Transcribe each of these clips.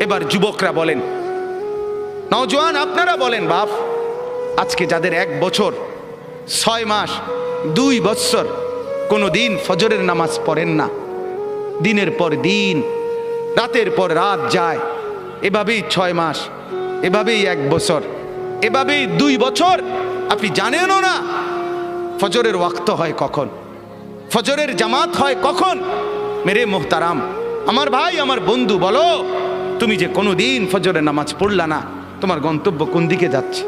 এবার যুবকরা বলেন, নওজোয়ান আপনারা বলেন, বাপ আজকে যাদের 1 বছর 6 মাস 2 বৎসর কোনো দিন ফজরের নামাজ পড়েন না, দিনের পর দিন রাতের পর রাত যায়, এভাবেই 6 মাস, এভাবেই 1 বছর, এভাবেই 2 বছর, আপনি জানেনও না ফজরের ওয়াক্ত হয় কখন, ফজরের জামাত হয় কখন। মেরে মোহতারাম, আমার ভাই, আমার বন্ধু, বলো তুমি যে কোনো দিন ফজরের নামাজ পড়লা না, তোমার গন্তব্য কোন দিকে যাচ্ছে?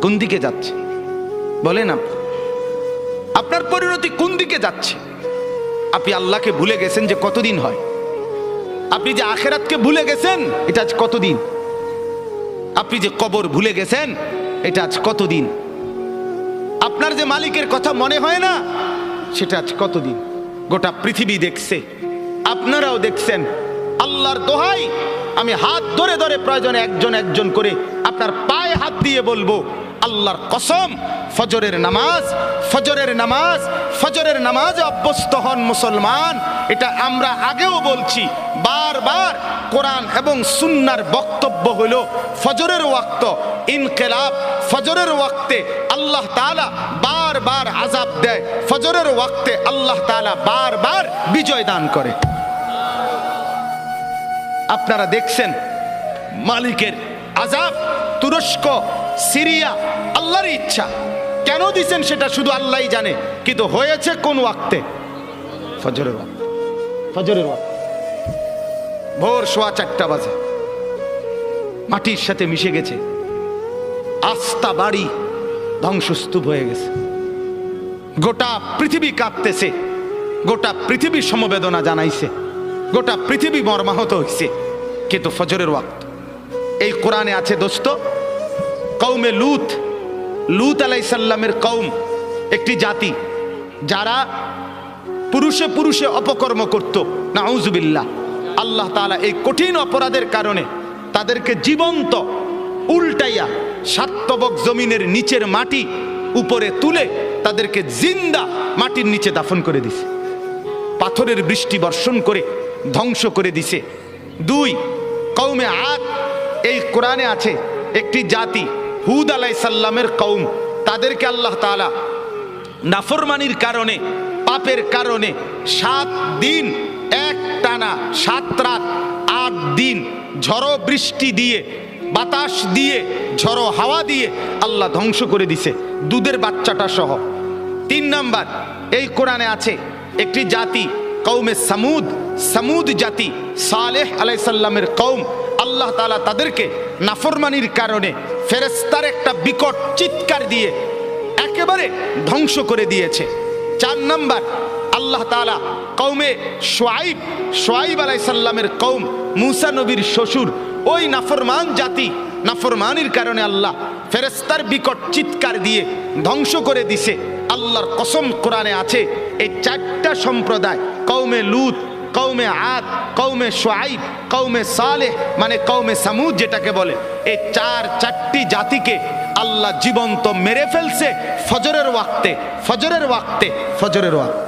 কোন দিকে যাচ্ছে বলেন? আপনার পরিণতি কোন দিকে যাচ্ছে? আপনি আল্লাহকে ভুলে গেছেন যে কতদিন হয়, আপনি যে আখেরাতকে ভুলে গেছেন এটা আজ কতদিন, আপনি যে কবর ভুলে গেছেন এটা আজ কতদিন, আপনার যে মালিকের কথা মনে হয় না সেটা আজ কতদিন। গোটা পৃথিবী দেখছে, আপনারাও দেখছেন। আল্লাহর দোহাই, আমি হাত ধরে ধরে প্রয়োজনে একজন একজন করে আপনার পায়ে হাত দিয়ে বলবো, আল্লাহর কসম, ফজরের নামাজ, ফজরের নামাজ, ফজরের নামাজে অভ্যস্ত হন মুসলমান। এটা আমরা আগেও বলছি বারবার। কোরআন এবং সুন্নাহর বক্তব্য হলো ফজরের ওয়াক্ত ইনকিলাব, ফজরের ওয়াক্তে আল্লাহ তাআলা বারবার আযাব দেয়, ফজরের ওয়াক্তে আল্লাহ তাআলা বারবার বিজয় দান করে। আপনারা দেখছেন মালিকের আযাব, তুরস্ক, সিরিয়া, আল্লাহর ইচ্ছা। কেন দিছেন সেটা শুধু আল্লাহই জানে, কিন্তু হয়েছে কোন ওয়াক্তে? ফজরের ওয়াক্তে। ফজরের ওয়াক্তে ভোর 4:15 বাজে, মাটির সাথে মিশে গেছে, আস্থা বাড়ি ধ্বংসস্তূপ হয়ে গেছে, গোটা পৃথিবী কাঁপতেছে, গোটা পৃথিবী সমবেদনা জানাইছে, গোটা পৃথিবী মর্মাহত হইছে, কিন্তু ফজরের ওয়াক্ত। এই কোরআনে আছে দোস্ত, কওমে লূত, লূত আলাইহিস সালামের কওম একটি জাতি যারা পুরুষে পুরুষে অপকর্ম করত, নাউজুবিল্লাহ। আল্লাহ তাআলা এই কঠিন অপরাধের কারণে তাদেরকে জীবন্ত উল্টাইয়া 7 তবক জমিনের নিচের মাটি উপরে তুলে তাদেরকে জিন্দা মাটির নিচে দাফন করে দিছে, পাথরের বৃষ্টি বর্ষণ করে ধ্বংস করে দিছে। 2, কওমে আদ, এই কোরআনে আছে একটি জাতি, হুদ আলাইহিস সালামের কওম, তাদেরকে আল্লাহ তাআলা নাফরমানির কারণে, পাপের কারণে 7 দিন এক টানা 7 রাত 8 দিন ঝড়ো বৃষ্টি দিয়ে, বাতাস দিয়ে, ঝড়ো হাওয়া দিয়ে আল্লাহ ধ্বংস করে দিছে, দুধের বাচ্চাটা সহ। 3 নাম্বার, এই কোরআনে আছে একটি জাতি, কওমে সামুদ, সামুদ জাতি, সালেহ আলাইহিস সালামের কওম, আল্লাহ তাআলা তাদেরকে নাফরমানির কারণে ফেরেশতার একটা বিকট চিৎকার দিয়ে একেবারে ধ্বংস করে দিয়েছে। 4 নাম্বার, আল্লাহ তাআলা কওমে শুআইব, শুআইব আলাইহিস সালামের কওম, মূসা নবীর শ্বশুর, ওই নাফরমান জাতি, নাফরমানির কারণে আল্লাহ ফেরেশতার বিকট চিৎকার দিয়ে ধ্বংস করে দিছে। আল্লাহর কসম, কোরআনে আছে এই 4টা সম্প্রদায়, কওমে লূত, কওমে আদ, কওমে শুআইব, কওমে সালেহ, মানে কওমে সামুদ যেটাকে বলে, এই 4টি জাতিকে আল্লাহ জীবন্ত মেরে ফেলছে ফজরের ওয়াক্তে, ফজরের ওয়াক্তে, ফজরের ওয়াক্তে।